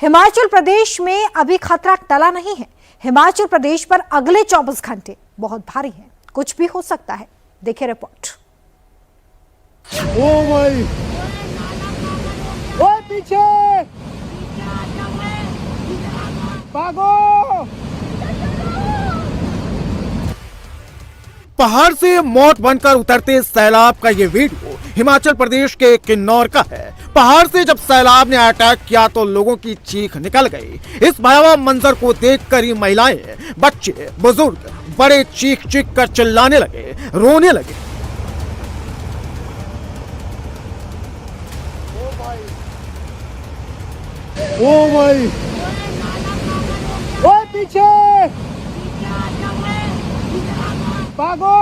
हिमाचल प्रदेश में अभी खतरा टला नहीं है। हिमाचल प्रदेश पर अगले 24 घंटे बहुत भारी हैं। कुछ भी हो सकता है। देखिए रिपोर्ट। ओ भाई, ओ पीछे भागो। पहाड़ से मौत बनकर उतरते सैलाब का ये वीडियो हिमाचल प्रदेश के किन्नौर का है। पहाड़ से जब सैलाब ने अटैक किया तो लोगों की चीख निकल गई। इस भयावह मंजर को देखकर ही महिलाएं, बच्चे, बुजुर्ग, बड़े चीख चीख कर चिल्लाने लगे, रोने लगे। ओ भाई, ओ पीछे भागो।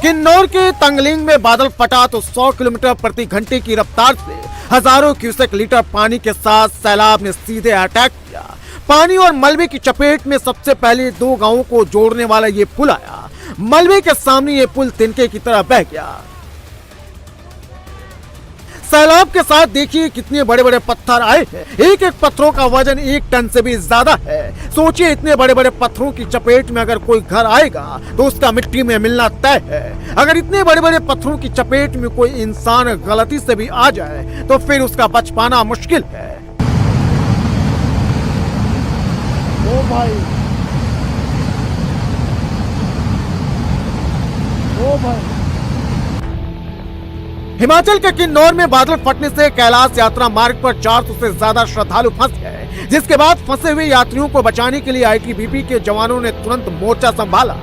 किन्नौर के तंगलिंग में बादल फटा तो 100 किलोमीटर प्रति घंटे की रफ्तार से हजारों क्यूसेक लीटर पानी के साथ सैलाब ने सीधे अटैक किया। पानी और मलबे की चपेट में सबसे पहले 2 गांवों को जोड़ने वाला ये पुल आया। मलबे के सामने ये पुल तिनके की तरह बह गया। सैलाब के साथ देखिए कितने बड़े बड़े पत्थर आए हैं। एक एक पत्थरों का वजन 1 टन से भी ज्यादा है। सोचिए इतने बड़े बड़े पत्थरों की चपेट में अगर कोई घर आएगा तो उसका मिट्टी में मिलना तय है। अगर इतने बड़े बड़े पत्थरों की चपेट में कोई इंसान गलती से भी आ जाए तो फिर उसका बच पाना मुश्किल है। ओ भाई, ओ भाई। हिमाचल के किन्नौर में बादल फटने से कैलाश यात्रा मार्ग पर 400 से ज्यादा श्रद्धालु फंस गए, जिसके बाद फंसे हुए यात्रियों को बचाने के लिए आईटीबीपी के जवानों ने तुरंत मोर्चा संभाला।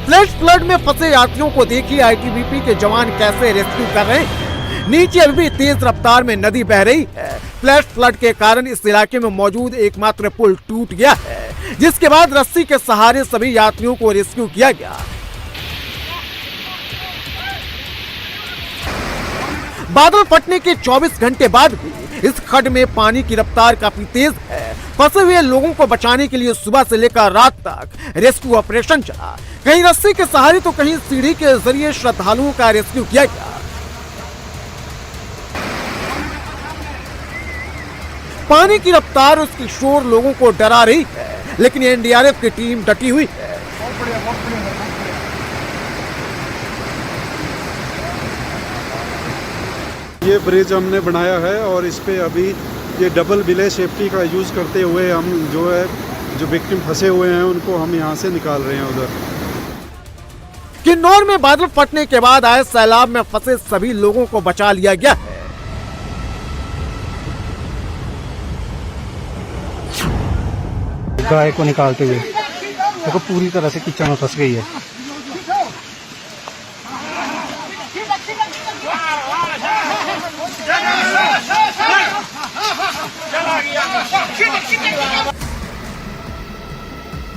फ्लैश फ्लड में फंसे यात्रियों को देखिए आईटीबीपी के जवान कैसे रेस्क्यू कर रहे हैं। नीचे अभी भी तेज रफ्तार में नदी बह रही है। फ्लैश फ्लड के कारण इस इलाके में मौजूद एकमात्र पुल टूट गया है, जिसके बाद रस्सी के सहारे सभी यात्रियों को रेस्क्यू किया गया। बादल फटने के 24 घंटे बाद भी इस खड्ड में पानी की रफ्तार काफी तेज है। फंसे हुए लोगों को बचाने के लिए सुबह से लेकर रात तक रेस्क्यू ऑपरेशन चला। कहीं रस्सी के सहारे तो कहीं सीढ़ी के जरिए श्रद्धालुओं का रेस्क्यू किया गया। पानी की रफ्तार, उसकी शोर लोगों को डरा रही है, लेकिन एनडीआरएफ की टीम डटी हुई है। ये ब्रिज हमने बनाया है और इस पे अभी ये डबल बिले सेफ्टी का यूज़ करते हुए हम जो विक्टिम फंसे हुए हैं उनको हम यहाँ से निकाल रहे हैं उधर। किन्नौर में बादल फटने के बाद आए सैलाब में फंसे सभी लोगों को बचा लिया गया है। गाय को निकालते हुए देखो पूरी तरह से कीचड़ में फंस गई है।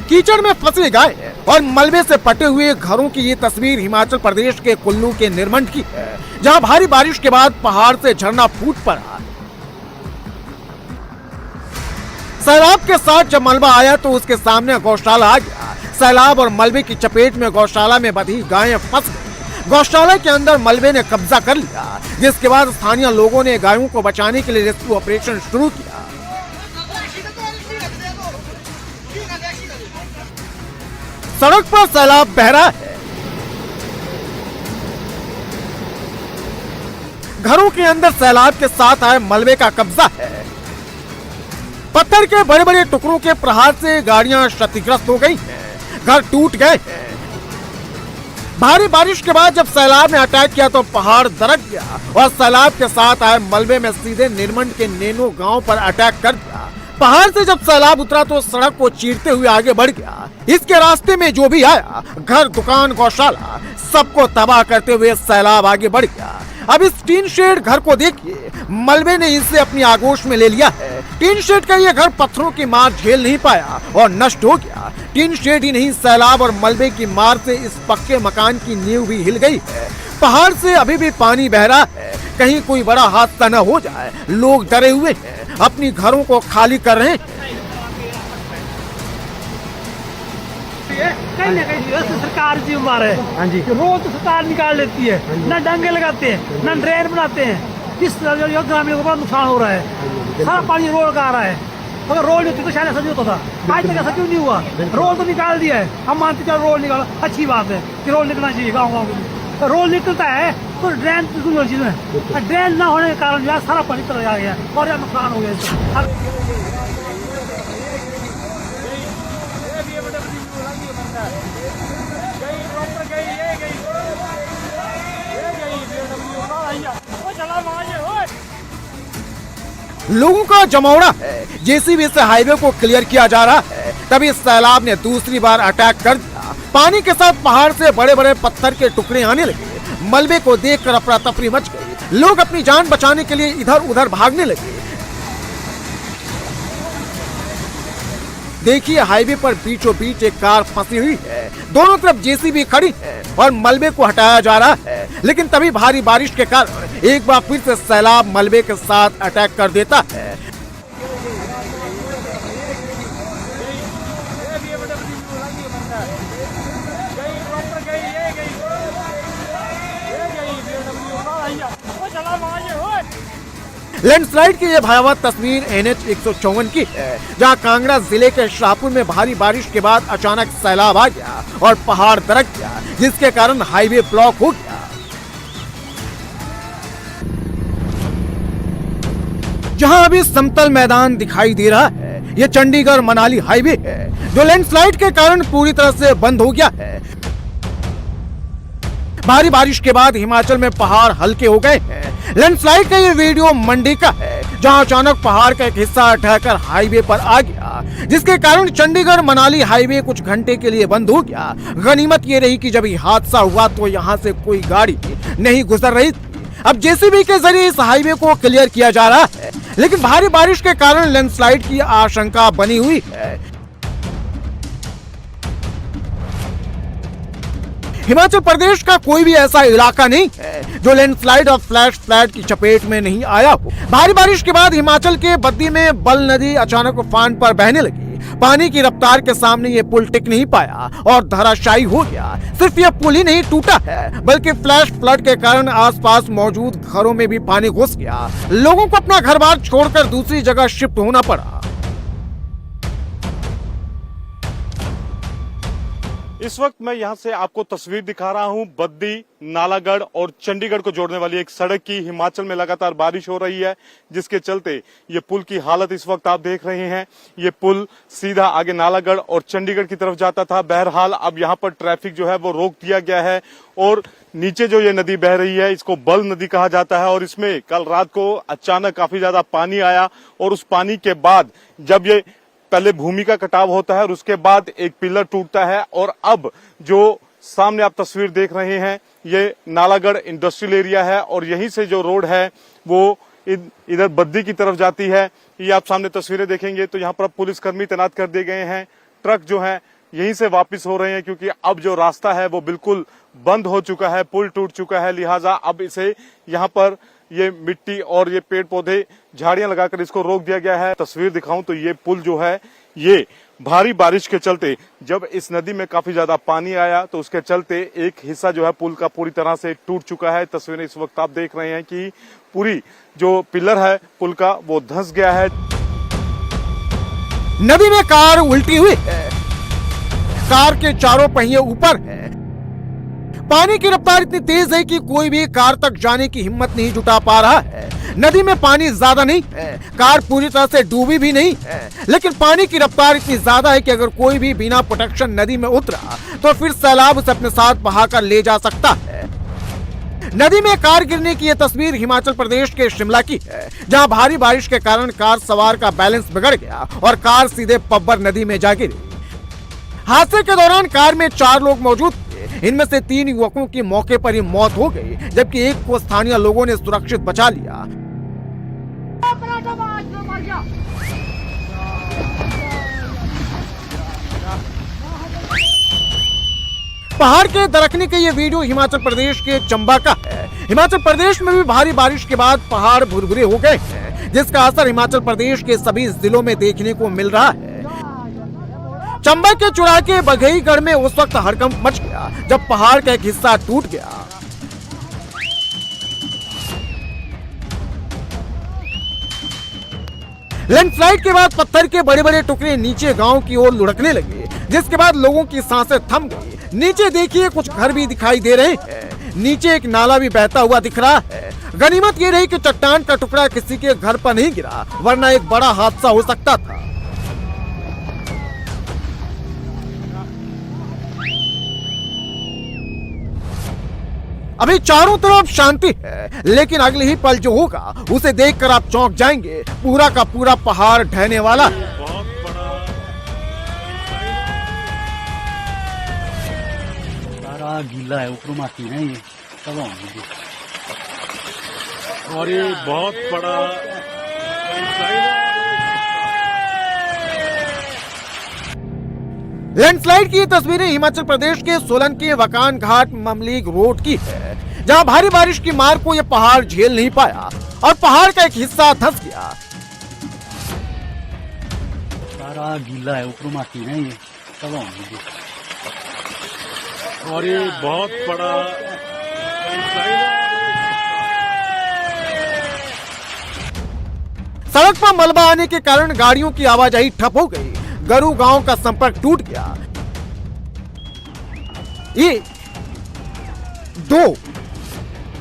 कीचड़ में फंसी गाय और मलबे से पटे हुए घरों की ये तस्वीर हिमाचल प्रदेश के कुल्लू के निरमंड की है, जहां भारी बारिश के बाद पहाड़ से झरना फूट पड़ा। सैलाब के साथ जब मलबा आया तो उसके सामने गौशाला आ गया। सैलाब और मलबे की चपेट में गौशाला में बंधी गायें फंस गईं। गौशाला के अंदर मलबे ने कब्जा कर लिया, जिसके बाद स्थानीय लोगों ने गायों को बचाने के लिए रेस्क्यू ऑपरेशन शुरू किया। सड़क पर सैलाब बह रहा है। घरों के अंदर सैलाब के साथ आए मलबे का कब्जा है। पत्थर के बड़े बड़े टुकड़ों के प्रहार से गाड़ियां क्षतिग्रस्त हो गई हैं, घर टूट गए हैं। भारी बारिश के बाद जब सैलाब ने अटैक किया तो पहाड़ दरक गया और सैलाब के साथ आए मलबे में सीधे निरमंड के नैनो गांव पर अटैक कर दिया। पहाड़ से जब सैलाब उतरा तो सड़क को चीरते हुए आगे बढ़ गया। इसके रास्ते में जो भी आया, घर, दुकान, गौशाला, सबको तबाह करते हुए सैलाब आगे बढ़ गया। अब इस टीन शेड घर को देखिए, मलबे ने इसे अपनी आगोश में ले लिया है। टीन शेड का ये घर पत्थरों की मार झेल नहीं पाया और नष्ट हो गया। टीन शेड ही नहीं, सैलाब और मलबे की मार से इस पक्के मकान की नींव भी हिल गई है। पहाड़ से अभी भी पानी बह रहा है, कहीं कोई बड़ा हादसा न हो जाए। लोग डरे हुए हैं, अपनी घरों को खाली कर रहे हैं। है कहीं ना कहीं वैसे सरकार जिम्मेदार है। हाँ जी। रोड तो सरकार निकाल लेती है, ना डंगे लगाते हैं, ना ड्रेन बनाते हैं। किस तरह जो ग्रामीणों को बड़ा नुकसान हो रहा है। सारा पानी रोड का आ रहा है। अगर रोड नहीं होती तो शायद ऐसा नहीं होता था। आज तक ऐसा क्यों नहीं हुआ? रोड तो निकाल दिया है, हम मानते चलो रोड निकाला, अच्छी बात है कि रोड निकलना चाहिए गाँव में। रोड निकलता है तो ड्रेन तो चीज है, ड्रेन ना होने के कारण यार सारा पानी चला गया और यार नुकसान हो गया। लोगों का जमावड़ा है। जेसीबी से हाईवे को क्लियर किया जा रहा है, तभी सैलाब ने दूसरी बार अटैक कर दिया। पानी के साथ पहाड़ से बड़े बड़े पत्थर के टुकड़े आने लगे। मलबे को देखकर अफरा तफरी मच गई। लोग अपनी जान बचाने के लिए इधर उधर भागने लगे। देखिए, हाईवे पर बीचों बीच एक कार फंसी हुई है। दोनों तरफ जेसीबी खड़ी है और मलबे को हटाया जा रहा है, लेकिन तभी भारी बारिश के कारण एक बार फिर से सैलाब मलबे के साथ अटैक कर देता है। लैंडस्लाइड की यह भयावह तस्वीर NH 154 की है, जहां कांगड़ा जिले के शाहपुर में भारी बारिश के बाद अचानक सैलाब आ गया और पहाड़ दरक गया, जिसके कारण हाईवे ब्लॉक हो गया। जहां अभी समतल मैदान दिखाई दे रहा है, ये चंडीगढ़ मनाली हाईवे है, जो लैंडस्लाइड के कारण पूरी तरह से बंद हो गया है। भारी बारिश के बाद हिमाचल में पहाड़ हल्के हो गए हैं। लैंडस्लाइड का ये वीडियो मंडी का है, जहां अचानक पहाड़ का एक हिस्सा ढहकर हाईवे पर आ गया, जिसके कारण चंडीगढ़ मनाली हाईवे कुछ घंटे के लिए बंद हो गया। गनीमत ये रही कि जब ये हादसा हुआ तो यहाँ से कोई गाड़ी नहीं गुजर रही थी। अब जेसीबी के जरिए इस हाईवे को क्लियर किया जा रहा है, लेकिन भारी बारिश के कारण लैंडस्लाइड की आशंका बनी हुई है। हिमाचल प्रदेश का कोई भी ऐसा इलाका नहीं है जो लैंडस्लाइड और फ्लैश फ्लड की चपेट में नहीं आया हो। भारी बारिश के बाद हिमाचल के बद्दी में बल नदी अचानक उफान पर बहने लगी। पानी की रफ्तार के सामने ये पुल टिक नहीं पाया और धराशायी हो गया। सिर्फ ये पुल ही नहीं टूटा है, बल्कि फ्लैश फ्लड के कारण आसपास मौजूद घरों में भी पानी घुस गया। लोगों को अपना घर बार छोड़कर दूसरी जगह शिफ्ट होना पड़ा। इस वक्त मैं यहां से आपको तस्वीर दिखा रहा हूं बद्दी, नालागढ़ और चंडीगढ़ को जोड़ने वाली एक सड़क की। हिमाचल में लगातार बारिश हो रही है, जिसके चलते ये पुल की हालत इस वक्त आप देख रहे हैं। ये पुल सीधा आगे नालागढ़ और चंडीगढ़ की तरफ जाता था। बहरहाल अब यहां पर ट्रैफिक जो है वो रोक दिया गया है और नीचे जो ये नदी बह रही है इसको बल नदी कहा जाता है। और इसमें कल रात को अचानक काफी ज्यादा पानी आया और उस पानी के बाद जब ये पहले भूमि का कटाव होता है और उसके बाद एक पिलर टूटता है और अब जो सामने आप तस्वीर देख रहे हैं ये नालागढ़ इंडस्ट्रियल एरिया है और यहीं से जो रोड है वो इधर बद्दी की तरफ जाती है। ये आप सामने तस्वीरें देखेंगे तो यहाँ पर पुलिसकर्मी तैनात कर दिए गए हैं। ट्रक जो है यहीं से वापस हो रहे हैं क्योंकि अब जो रास्ता है वो बिल्कुल बंद हो चुका है, पुल टूट चुका है, लिहाजा अब इसे यहाँ पर ये मिट्टी और ये पेड़ पौधे झाड़ियां लगाकर इसको रोक दिया गया है। तस्वीर दिखाऊं तो ये पुल जो है ये भारी बारिश के चलते जब इस नदी में काफी ज्यादा पानी आया तो उसके चलते एक हिस्सा जो है पुल का पूरी तरह से टूट चुका है। तस्वीरें इस वक्त आप देख रहे हैं कि पूरी जो पिलर है पुल का वो धंस गया है। नदी में कार उल्टी हुई है, कार के चारों पहिए ऊपर है। पानी की रफ्तार इतनी तेज है कि कोई भी कार तक जाने की हिम्मत नहीं जुटा पा रहा है। नदी में पानी ज्यादा नहीं है, कार पूरी तरह से डूबी भी नहीं है, लेकिन पानी की रफ्तार इतनी ज्यादा है कि अगर कोई भी बिना प्रोटेक्शन नदी में उतरा तो फिर सैलाब उसे अपने साथ बहाकर ले जा सकता है। नदी में कार गिरने की यह तस्वीर हिमाचल प्रदेश के शिमला की है, जहां भारी बारिश के कारण कार सवार का बैलेंस बिगड़ गया और कार सीधे पब्बर नदी में जा गिरी। हादसे के दौरान कार में 4 लोग मौजूद थे। इनमें से 3 युवकों की मौके पर ही मौत हो गई, जबकि एक को स्थानीय लोगों ने सुरक्षित बचा लिया। पहाड़ के दरकने के ये वीडियो हिमाचल प्रदेश के चंबा का है। हिमाचल प्रदेश में भी भारी बारिश के बाद पहाड़ भुरभुरे हो गए हैं, जिसका असर हिमाचल प्रदेश के सभी जिलों में देखने को मिल रहा है। चंबा के चुरा के बघेईगढ़ में उस वक्त हड़कंप मच गया जब पहाड़ का एक हिस्सा टूट गया। लैंडस्लाइड के बाद पत्थर के बड़े बड़े टुकड़े नीचे गांव की ओर लुढ़कने लगे, जिसके बाद लोगों की सांसें थम गई। नीचे देखिए कुछ घर भी दिखाई दे रहे हैं, नीचे एक नाला भी बहता हुआ दिख रहा है। गनीमत ये रही कि चट्टान का टुकड़ा किसी के घर पर नहीं गिरा, वरना एक बड़ा हादसा हो सकता था। अभी चारों तरफ शांति है, लेकिन अगले ही पल जो होगा उसे देखकर आप चौंक जाएंगे। पूरा का पूरा पहाड़ ढहने वाला है। सारा गीला है, ऊपर माटी है ये सब होंगे। और ये बहुत बड़ा लैंडस्लाइड की ये तस्वीरें हिमाचल प्रदेश के सोलन के वकान घाट ममलीग रोड की है, जहां भारी बारिश की मार को यह पहाड़ झेल नहीं पाया और पहाड़ का एक हिस्सा धंस गया। सारा गीला है, ऊपर माटी है ये सब होंगे। और ये बहुत बड़ा सड़क पर मलबा आने के कारण गाड़ियों की आवाजाही ठप हो गई। गरू गांव का संपर्क टूट गया। 1 2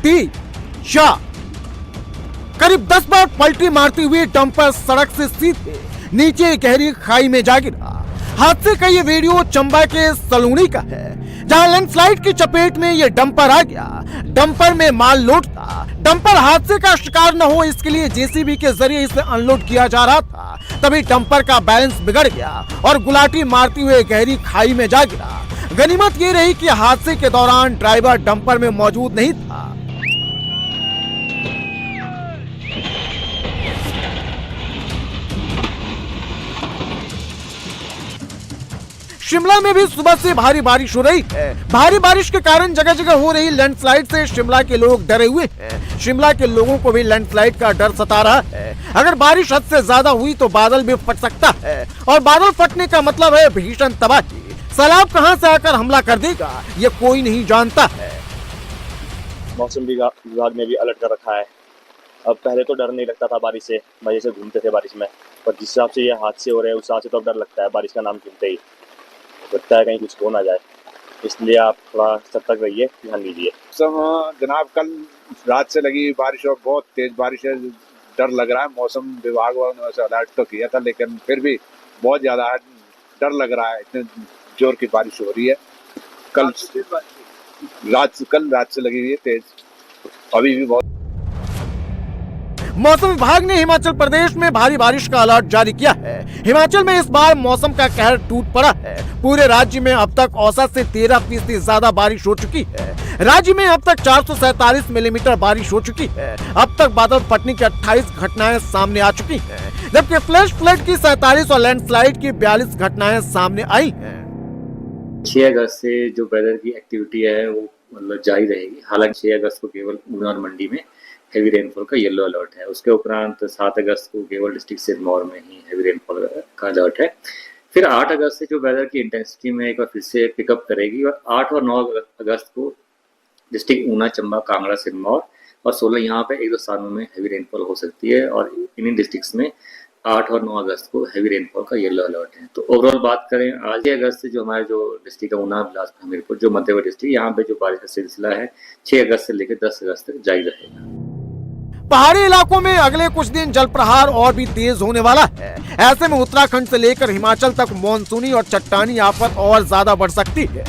3 4 करीब 10 बार पलटी मारती हुई डंपर सड़क से सीधे नीचे गहरी खाई में जा गिरा। हादसे का ये वीडियो चंबा के सलूनी का है, जहां लैंडस्लाइड की चपेट में ये डंपर आ गया। डंपर में माल लोड था। डंपर हादसे का शिकार न हो इसके लिए जेसीबी के जरिए इसे अनलोड किया जा रहा था। तभी डंपर का बैलेंस बिगड़ गया और गुलाटी मारती हुए गहरी खाई में जा गिरा। गनीमत ये रही कि हादसे के दौरान ड्राइवर डंपर में मौजूद नहीं था। शिमला में भी सुबह से भारी बारिश हो रही है। भारी बारिश के कारण जगह जगह हो रही लैंडस्लाइड से शिमला के लोग डरे हुए हैं। शिमला के लोगों को भी लैंडस्लाइड का डर सता रहा है। अगर बारिश हद से ज्यादा हुई तो बादल भी फट सकता है और बादल फटने का मतलब है भीषण तबाही। सैलाब कहां से आकर हमला कर देगा ये कोई नहीं जानता है। मौसम विभाग ने भी अलर्ट कर रखा है। अब पहले तो डर नहीं लगता था बारिश से, मजे से घूमते थे बारिश में, पर जिस हिसाब से ये हादसे हो रहे हैं उस हिसाब से तो अब डर लगता है। बारिश का नाम सुनते ही लगता है कहीं कुछ हो ना जाए, इसलिए आप थोड़ा सतर्क रहिए, ध्यान दीजिए। जनाब कल रात से लगी बारिश और बहुत तेज बारिश है, डर लग रहा है। मौसम विभाग वालों ने अलर्ट तो किया था, लेकिन फिर भी बहुत ज्यादा डर लग रहा है। इतने जोर की बारिश हो रही है। कल रात से लगी हुई है तेज, अभी भी बहुत। मौसम विभाग ने हिमाचल प्रदेश में भारी बारिश का अलर्ट जारी किया है। हिमाचल में इस बार मौसम का कहर टूट पड़ा है। पूरे राज्य में अब तक औसत से 13% ज्यादा बारिश हो चुकी है। राज्य में अब तक 447 मिलीमीटर बारिश हो चुकी है। अब तक बादल फटने की 28 घटनाएं सामने आ चुकी हैं, जबकि फ्लैश फ्लड की 47 और लैंडस्लाइड की 42 घटनाएं सामने आई हैं। 6 अगस्त से जो वेदर की एक्टिविटी है वो मतलब जारी रहेगी। हालांकि 6 अगस्त को केवल ऊना और मंडी में हेवी रेनफॉल का येलो अलर्ट है। उसके उपरांत 7 अगस्त को केवल डिस्ट्रिक्ट सिरमौर में ही हेवी रेनफॉल का अलर्ट है। फिर 8 अगस्त से जो वेदर की इंटेंसिटी में एक बार फिर से पिकअप करेगी और 8 और 9 अगस्त को डिस्ट्रिक्ट ऊना, चंबा, कांगड़ा, सिरमौर और 16 यहाँ पे 1-2 स्थानों में हेवी रेनफॉल हो सकती है। और इन्हीं डिस्ट्रिक्ट्स में 8 और 9 अगस्त को हेवी रेनफॉल का येलो अलर्ट है। तो ओवरऑल बात करें आज 6 अगस्त से जो हमारे जो डिस्ट्रिक्ट है ऊना, बिलासपुर, हमीरपुर, जो मध्य डिस्ट्रिक्ट, यहाँ पे जो बारिश का सिलसिला है 6 अगस्त से लेकर 10 अगस्त तक जारी रहेगा। पहाड़ी इलाकों में अगले कुछ दिन जल प्रहार और भी तेज होने वाला है। ऐसे में उत्तराखंड से लेकर हिमाचल तक मॉनसूनी और चट्टानी आफत और ज्यादा बढ़ सकती है।